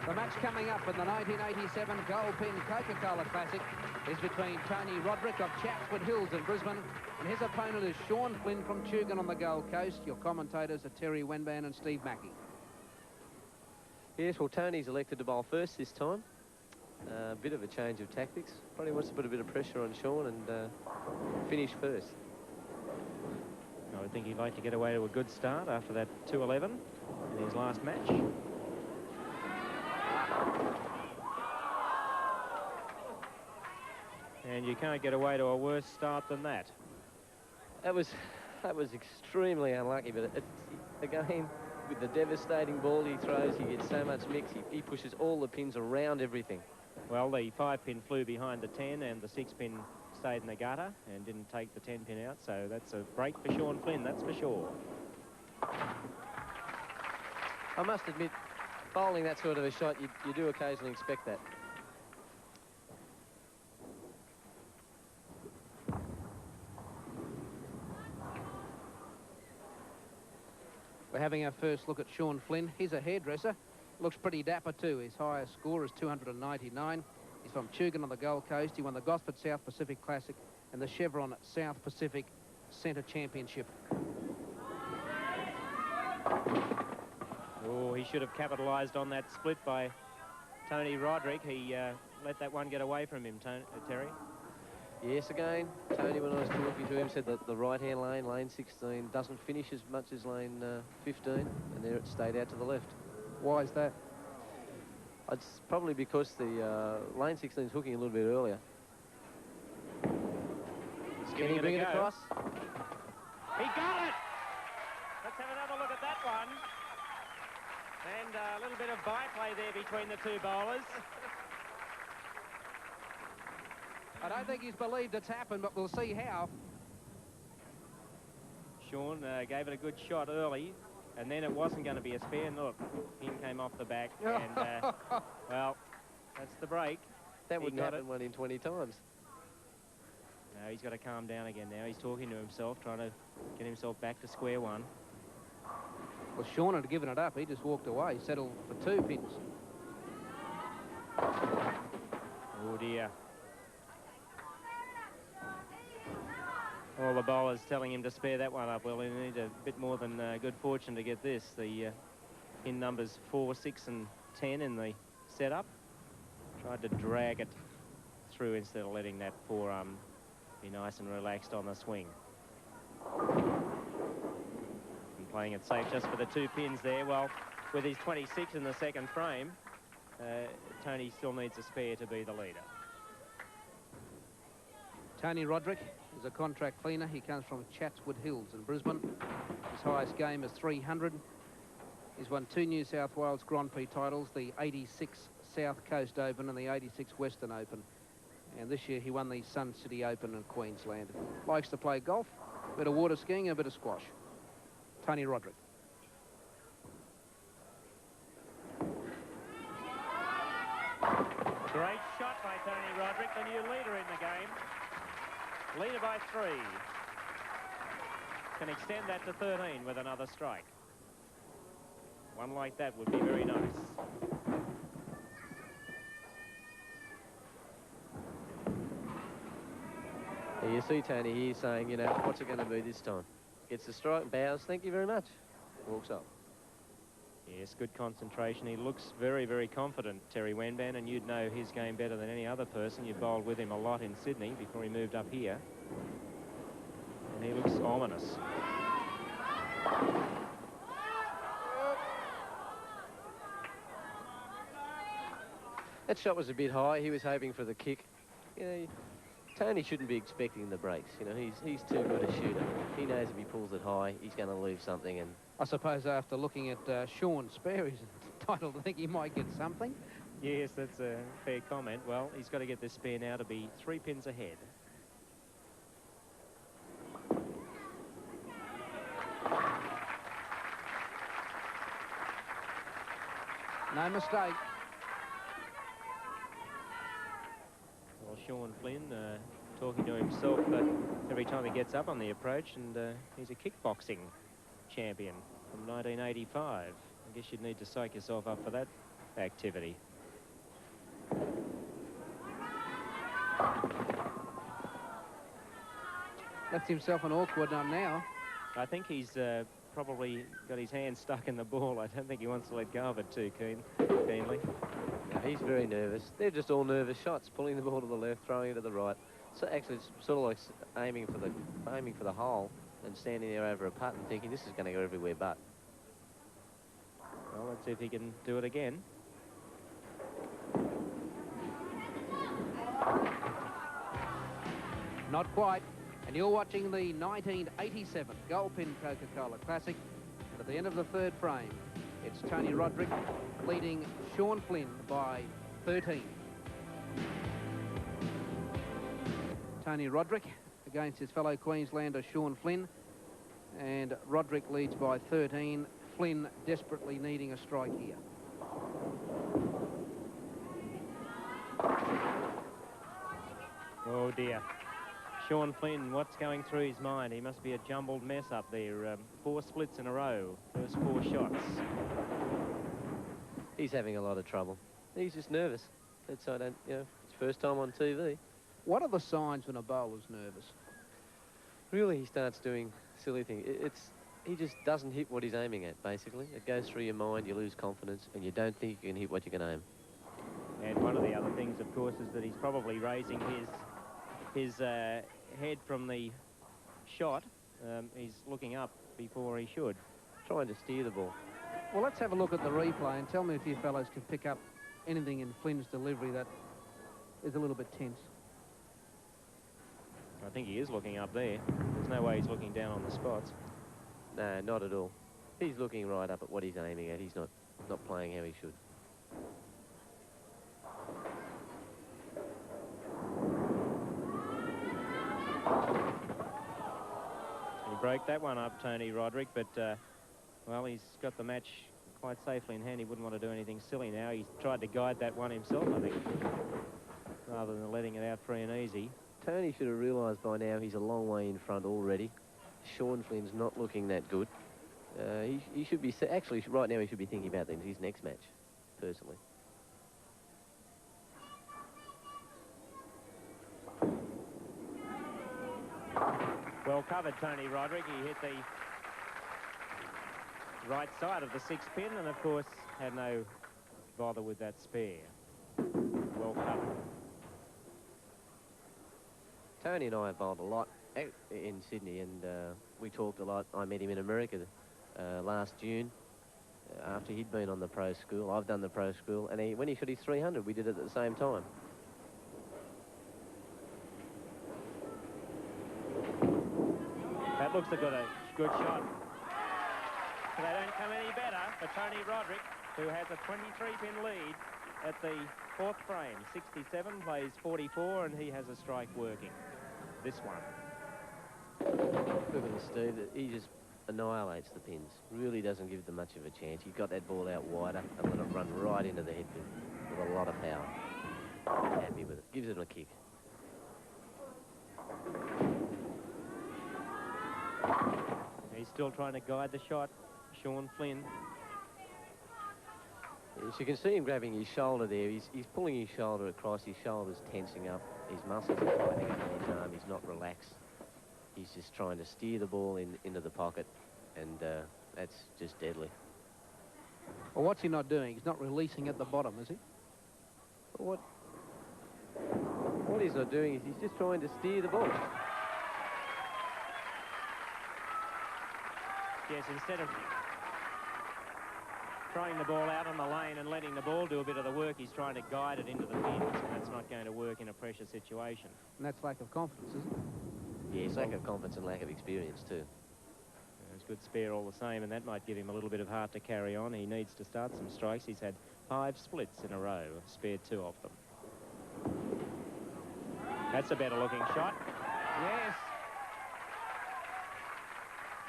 The match coming up in the 1987 Goldpin Coca-Cola Classic is between Tony Rodrick of Chatswood Hills in Brisbane and his opponent is Sean Flynn from Kedron on the Gold Coast. Your commentators are Terry Wenban and Steve Mackey. Yes, well, Tony's elected to bowl first this time. A bit of a change of tactics. Probably wants to put a bit of pressure on Sean and finish first. I would think he'd like to get away to a good start after that 2-11 in his last match. And you can't get away to a worse start than that. That was extremely unlucky, but again, with the devastating ball he throws, he gets so much mix, he pushes all the pins around everything. Well, the 5-pin flew behind the 10 and the 6-pin stayed in the gutter and didn't take the 10-pin out, so that's a break for Sean Flynn, that's for sure. I must admit, bowling that sort of a shot, you do occasionally expect that. We're having our first look at Sean Flynn. He's a hairdresser. Looks pretty dapper too. His highest score is 299. He's from Kedron on the Gold Coast. He won the Gosford South Pacific Classic and the Chevron South Pacific Centre Championship. Oh, he should have capitalised on that split by Tony Rodrick. He let that one get away from him, Terry. Yes, again, Tony, when I was talking to him, said that the right-hand lane, lane 16, doesn't finish as much as lane 15, and there it stayed out to the left. Why is that? It's probably because the lane 16 is hooking a little bit earlier. Can he bring it across? He got it! Let's have another look at that one. And a little bit of byplay there between the two bowlers. I don't think he's believed it's happened, but we'll see how. Sean gave it a good shot early, and then it wasn't going to be a spare. Look, pin came off the back, and, well, that's the break. That wouldn't happen 1 in 20 times. No, he's got to calm down again now. He's talking to himself, trying to get himself back to square one. Well, Sean had given it up. He just walked away, settled for 2 pins. Oh, dear. All the bowlers telling him to spare that one up. Well, he need a bit more than good fortune to get this. The pin numbers 4, 6 and 10 in the setup. Tried to drag it through instead of letting that forearm be nice and relaxed on the swing. And playing it safe just for the 2 pins there. Well, with his 26 in the second frame, Tony still needs a spare to be the leader. Tony Rodrick is a contract cleaner. He comes from Chatswood Hills in Brisbane. His highest game is 300. He's won 2 New South Wales Grand Prix titles, the 86 South Coast Open and the 86 Western Open. And this year he won the Sun City Open in Queensland. Likes to play golf, a bit of water skiing, and a bit of squash. Tony Rodrick. Great shot by Tony Rodrick, the new leader in the game. Leader by 3. Can extend that to 13 with another strike. One like that would be very nice. You see Tony here saying, you know, what's it going to be this time? Gets the strike, bows, thank you very much. Walks up. Yes, good concentration. He looks very, very confident, Terry Wenban, and you'd know his game better than any other person. You bowled with him a lot in Sydney before he moved up here. And he looks ominous. That shot was a bit high. He was hoping for the kick. You know, Tony shouldn't be expecting the breaks. You know, he's too good a shooter. He knows if he pulls it high, he's going to leave something. And I suppose after looking at Sean Spare, he's entitled to think he might get something. Yes, that's a fair comment. Well, he's got to get this spare now to be 3 pins ahead. No mistake. Well, Sean Flynn talking to himself every time he gets up on the approach, and he's a kickboxing champion from 1985. I guess you'd need to psych yourself up for that activity. Left himself an awkward one now. I think he's probably got his hand stuck in the ball. I don't think he wants to let go of it too keenly. No, he's very nervous. They're just all nervous shots, pulling the ball to the left, throwing it to the right. So actually, it's sort of like aiming for the hole and standing there over a putt and thinking this is going to go everywhere but. Well, let's see if he can do it again. Not quite. And you're watching the 1987 Goldpin Coca-Cola Classic. And at the end of the third frame, it's Tony Rodrick leading Sean Flynn by 13. Tony Rodrick against his fellow Queenslander Sean Flynn. And Rodrick leads by 13. Flynn desperately needing a strike here. Oh, dear. Sean Flynn, what's going through his mind? He must be a jumbled mess up there. 4 splits in a row, first 4 shots. He's having a lot of trouble. He's just nervous. It's first time on TV. What are the signs when a bowler's nervous? Really, he starts doing silly things. He just doesn't hit what he's aiming at, basically. It goes through your mind, you lose confidence, and you don't think you can hit what you can aim. And one of the other things, of course, is that he's probably raising his head from the shot. He's looking up before he should. Trying to steer the ball. Well, let's have a look at the replay and tell me if you fellows can pick up anything in Flynn's delivery that is a little bit tense. I think he is looking up there. There's no way he's looking down on the spots. No, not at all. He's looking right up at what he's aiming at. He's not playing how he should. He broke that one up, Tony Rodrick, but, well, he's got the match quite safely in hand. He wouldn't want to do anything silly now. He's tried to guide that one himself, I think, rather than letting it out free and easy. Tony should have realised by now he's a long way in front already. Sean Flynn's not looking that good. He should be... Actually, right now he should be thinking about things. His next match, personally. Well covered, Tony Rodrick. He hit the right side of the 6 pin and, of course, had no bother with that spare. Well covered. Tony and I have bowled a lot in Sydney, and we talked a lot. I met him in America last June after he'd been on the pro school. I've done the pro school, and when he shot his 300, we did it at the same time. That looks like a good shot. But they don't come any better for Tony Rodrick, who has a 23-pin lead at the 4th frame. 67 plays 44, and he has a strike working. This one. Look at this, Steve. He just annihilates the pins. Really doesn't give them much of a chance. He got that ball out wider and let it run right into the head pin with a lot of power. Happy with it. Gives it a kick. He's still trying to guide the shot, Sean Flynn. As you can see him grabbing his shoulder there. He's pulling his shoulder across. His shoulder's tensing up. His muscles are tightening up in his arm. He's not relaxed. He's just trying to steer the ball into the pocket, and that's just deadly. Well, what's he not doing? He's not releasing at the bottom, is he? What he's not doing is he's just trying to steer the ball. Yes, instead of throwing the ball out on the lane and letting the ball do a bit of the work, he's trying to guide it into the pins, and that's not going to work in a pressure situation. And that's lack of confidence, isn't it? Yes, lack of confidence and lack of experience too. It's a good spare all the same, and that might give him a little bit of heart to carry on. He needs to start some strikes. He's had 5 splits in a row, spared 2 of them. That's a better looking shot. Yes.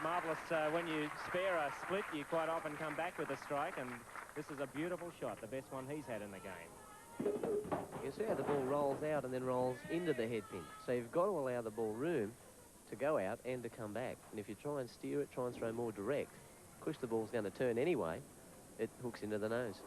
Marvellous. When you spare a split, you quite often come back with a strike, and this is a beautiful shot, the best one he's had in the game. You can see how the ball rolls out and then rolls into the head pin. So you've got to allow the ball room to go out and to come back. And if you try and steer it, try and throw more direct, push the ball's going to turn anyway, it hooks into the nose.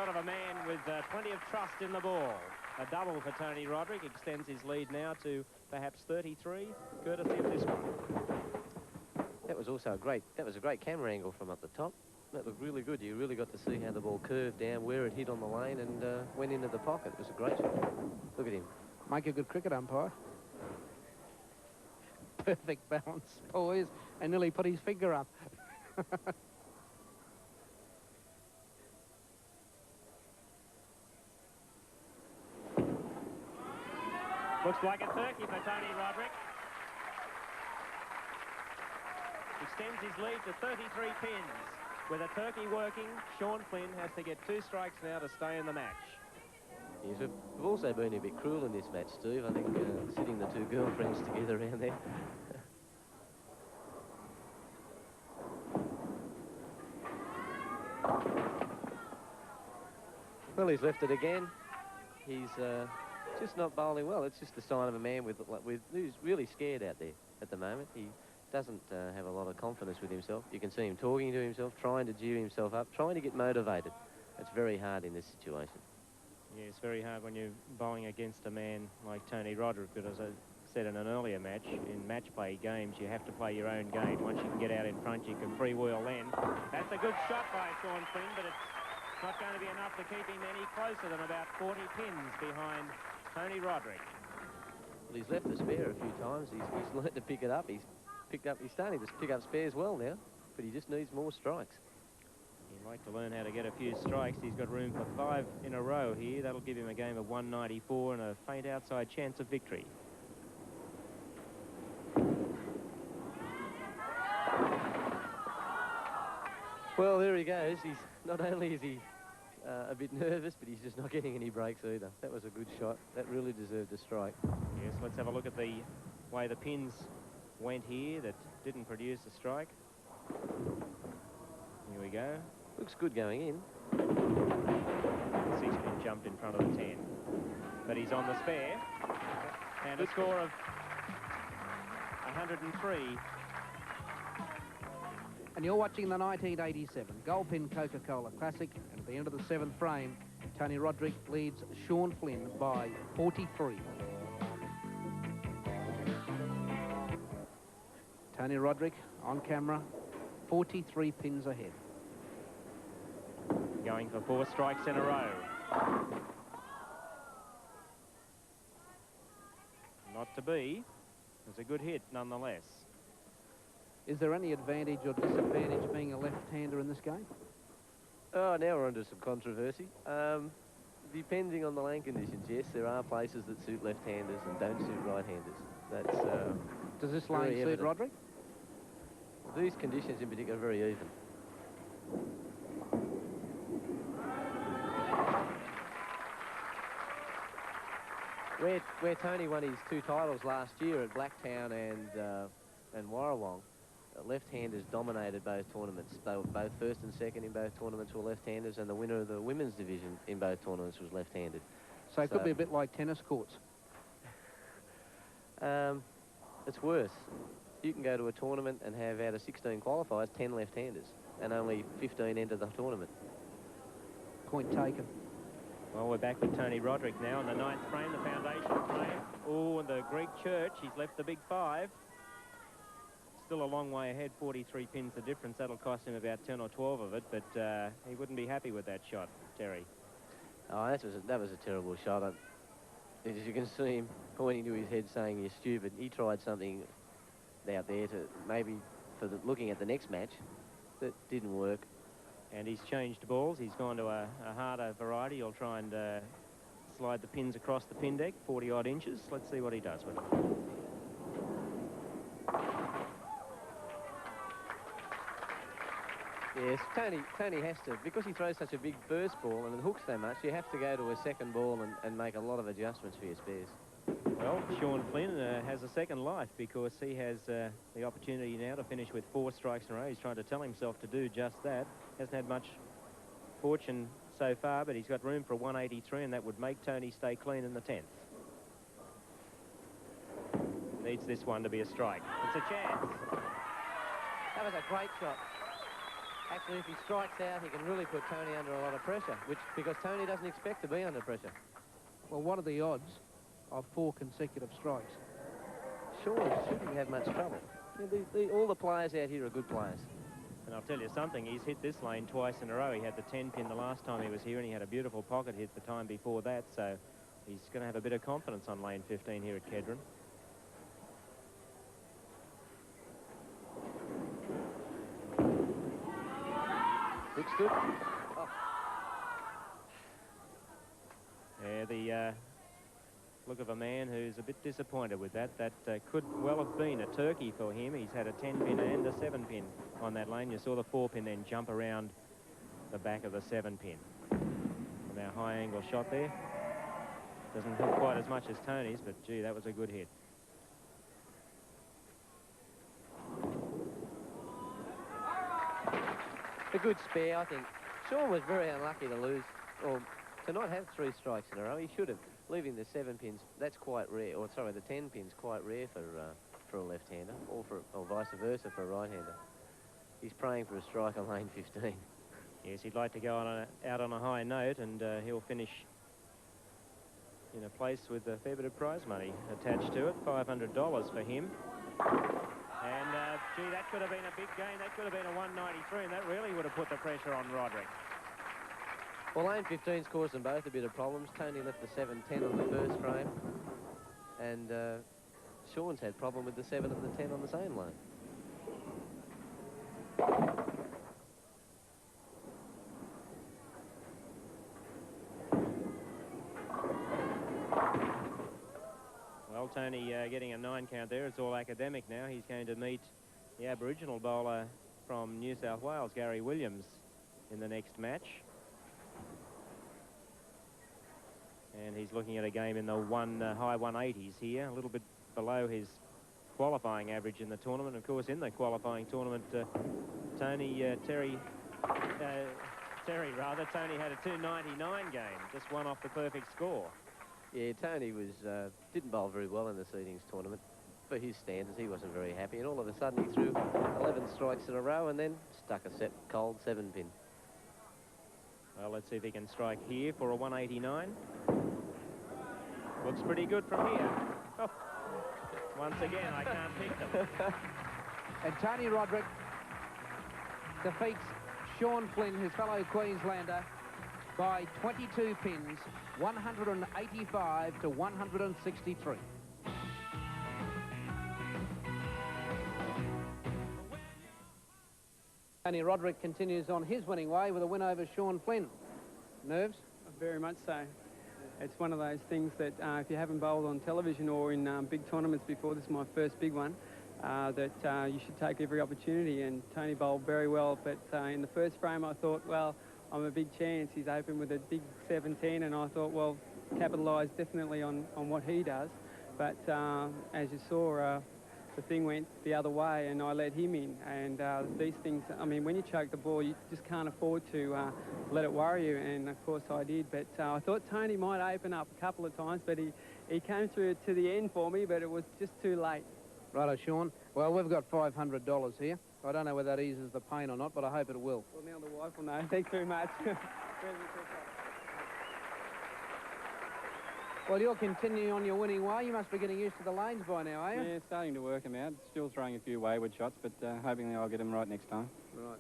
shot of a man with plenty of trust in the ball. A double for Tony Rodrick extends his lead now to perhaps 33, courtesy of this one. That was also a great camera angle from up the top. That looked really good. You really got to see how the ball curved down, where it hit on the lane, and went into the pocket. It was a great shot. Look at him. Make a good cricket umpire. Perfect balance, poise, and nearly put his finger up. Looks like a turkey for Tony Rodrick. Extends his lead to 33 pins. With a turkey working, Sean Flynn has to get 2 strikes now to stay in the match. Yes, we've also been a bit cruel in this match, Steve. I think sitting the 2 girlfriends together around there. Well, he's left it again. He's just not bowling well. It's just a sign of a man who's really scared out there at the moment. He doesn't have a lot of confidence with himself. You can see him talking to himself, trying to cheer himself up, trying to get motivated. It's very hard in this situation. Yeah, it's very hard when you're bowling against a man like Tony Rodrick, but as I said in an earlier match, in match play games, you have to play your own game. Once you can get out in front, you can freewheel then. That's a good shot by Sean Flynn, but it's not going to be enough to keep him any closer than about 40 pins behind Tony Rodrick. Well, he's left the spare a few times. He's learnt to pick it up. He's starting to pick up spares well now, but he just needs more strikes. He'd like to learn how to get a few strikes. He's got room for 5 in a row here. That'll give him a game of 194 and a faint outside chance of victory. Well, there he goes. He's not only is he a bit nervous, but he's just not getting any breaks either. That was a good shot. That really deserved a strike. Yes, let's have a look at the way the pins went here that didn't produce a strike. Here we go. Looks good going in. 6 pin jumped in front of the 10. But he's on the spare. And a score of 103. And you're watching the 1987 Goldpin Coca-Cola Classic. And at the end of the 7th frame, Tony Rodrick leads Sean Flynn by 43. Tony Rodrick on camera, 43 pins ahead. Going for 4 strikes in a row. Not to be. It's a good hit nonetheless. Is there any advantage or disadvantage being a left-hander in this game? Oh, now we're under some controversy. Depending on the lane conditions, yes, there are places that suit left-handers and don't suit right-handers. That's Does this lane suit evident. Rodrick? These conditions in particular are very even. Where Tony won his 2 titles last year at Blacktown and Warrawong, left-handers dominated both tournaments. They were both first and second in both tournaments were left-handers, and the winner of the women's division in both tournaments was left-handed. So it could be a bit like tennis courts. It's worse. You can go to a tournament and have out of 16 qualifiers, 10 left-handers, and only 15 enter the tournament. Point taken. Well, we're back with Tony Rodrick now in the 9th frame, the foundation frame. Oh, and the Greek church, he's left the big 5. Still a long way ahead, 43 pins the difference. That'll cost him about 10 or 12 of it, but he wouldn't be happy with that shot, Terry. Oh, that was a terrible shot. As you can see him pointing to his head saying, "You're stupid." He tried something out there to maybe looking at the next match that didn't work. And he's changed balls. He's gone to a harder variety. He'll try and slide the pins across the pin deck, 40-odd inches. Let's see what he does with it. Yes, Tony has to, because he throws such a big burst ball and it hooks so much, you have to go to a second ball and make a lot of adjustments for your spares. Well, Sean Flynn has a second life because he has the opportunity now to finish with 4 strikes in a row. He's trying to tell himself to do just that. Hasn't had much fortune so far, but he's got room for a 183, and that would make Tony stay clean in the 10th. Needs this one to be a strike. It's a chance. That was a great shot. Actually, if he strikes out, he can really put Tony under a lot of pressure, because Tony doesn't expect to be under pressure. Well, what are the odds of 4 consecutive strikes? Sean shouldn't have much trouble. All the players out here are good players. And I'll tell you something, he's hit this lane twice in a row. He had the 10-pin the last time he was here, and he had a beautiful pocket hit the time before that, so he's going to have a bit of confidence on lane 15 here at Kedron. Looks good. Oh. Yeah, the look of a man who's a bit disappointed with that. That could well have been a turkey for him. He's had a 10-pin and a 7-pin on that lane. You saw the 4-pin then jump around the back of the 7-pin. From our high-angle shot there. Doesn't hit quite as much as Tony's, but, gee, that was a good hit. A good spare, I think. Sean was very unlucky to lose, or to not have 3 strikes in a row. He should have. Leaving the 7-pins, that's quite rare. Or, sorry, the 10-pins quite rare for a left-hander, or vice versa for a right-hander. He's praying for a strike on lane 15. Yes, he'd like to go out on a high note, and he'll finish in a place with a fair bit of prize money attached to it. $500 for him. And, gee, that could have been a big game. That could have been a 193, and that really would have put the pressure on Rodrick. Well, lane 15's caused them both a bit of problems. Tony left the 7-10 on the first frame, and Sean's had problem with the 7 and the 10 on the same lane. Well, Tony getting a 9 count there. It's all academic now. He's going to meet the Aboriginal bowler from New South Wales, Gary Williams, in the next match. And he's looking at a game in the high 180s here, a little bit below his qualifying average in the tournament. Of course, in the qualifying tournament, Tony had a 299 game, just one off the perfect score. Yeah, Tony didn't bowl very well in the seedings tournament. For his standards, he wasn't very happy, and all of a sudden he threw 11 strikes in a row and then stuck a cold 7-pin. Well, let's see if he can strike here for a 189. Looks pretty good from here. Oh. Once again, I can't pick them. And Tony Rodrick defeats Sean Flynn, his fellow Queenslander, by 22 pins, 185 to 163. Tony Rodrick continues on his winning way with a win over Sean Flynn. Nerves? Very much so. It's one of those things that if you haven't bowled on television or in big tournaments before, this is my first big one, that you should take every opportunity, and Tony bowled very well, but in the first frame I thought, well, I'm a big chance. He's open with a big 7-10, and I thought, well, capitalise definitely on what he does, but as you saw, the thing went the other way and I let him in, and these things, I mean, when you choke the ball, you just can't afford to let it worry you, and of course I did, but I thought Tony might open up a couple of times, but he came through to the end for me, but it was just too late. Righto, Sean. Well, we've got $500 here. I don't know whether that eases the pain or not, but I hope it will. Well, now the wife will know. Thanks very much. Well, you're continuing on your winning way. You must be getting used to the lanes by now, are you? Yeah, starting to work them out. Still throwing a few wayward shots, but hoping I'll get them right next time. Right.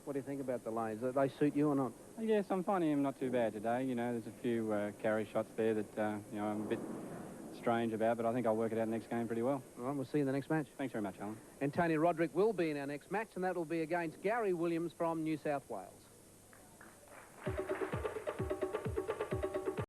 What do you think about the lanes? Do they suit you or not? Yes, I'm finding them not too bad today. You know, there's a few carry shots there that, you know, I'm a bit strange about, but I think I'll work it out next game pretty well. All right, we'll see you in the next match. Thanks very much, Alan. And Tony Rodrick will be in our next match, and that will be against Gary Williams from New South Wales.